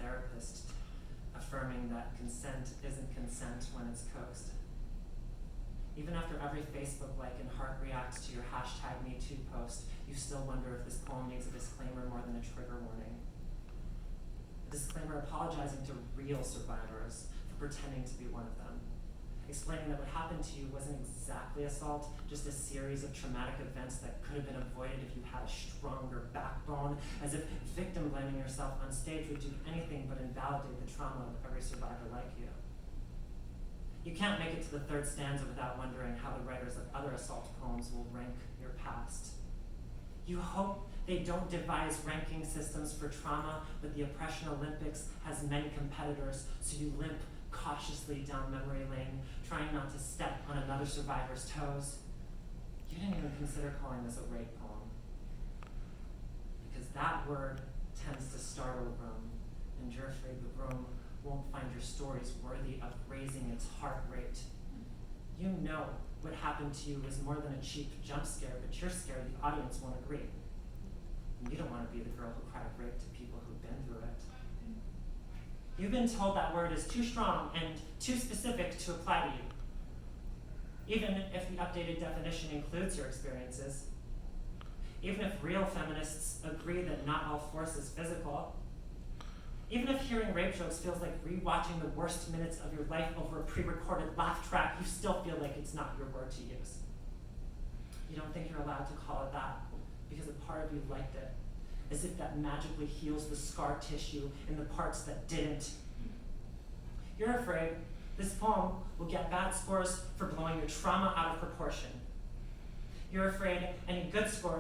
therapist affirming that consent isn't consent when it's coaxed. Even after every Facebook like and heart reacts to your #MeToo post, you still wonder if this poem needs a disclaimer more than a trigger warning. A disclaimer apologizing to real survivors for pretending to be one of them. Explaining that what happened to you wasn't exactly assault, just a series of traumatic events that could have been avoided if you had a stronger backbone, as if victim blaming yourself on stage would do anything but invalidate the trauma of every survivor like you. You can't make it to the third stanza without wondering how the writers of other assault poems will rank your past. You hope they don't devise ranking systems for trauma, but the Oppression Olympics has many competitors, so you limp cautiously down memory lane, trying not to step on another survivor's toes. You didn't even consider calling this a rape poem, because that word tends to startle the room, and you're afraid the room won't find your stories worthy of raising its heart rate. You know what happened to you was more than a cheap jump scare, but you're scared the audience won't agree. And you don't want to be the girl who cried rape to people who've been through it. You've been told that word is too strong and too specific to apply to you, even if the updated definition includes your experiences. Even if real feminists agree that not all force is physical. Even if hearing rape jokes feels like rewatching the worst minutes of your life over a pre-recorded laugh track, you still feel like it's not your word to use. You don't think you're allowed to call it that because a part of you liked it, as if that magically heals the scar tissue in the parts that didn't. You're afraid this poem will get bad scores for blowing your trauma out of proportion. You're afraid any good score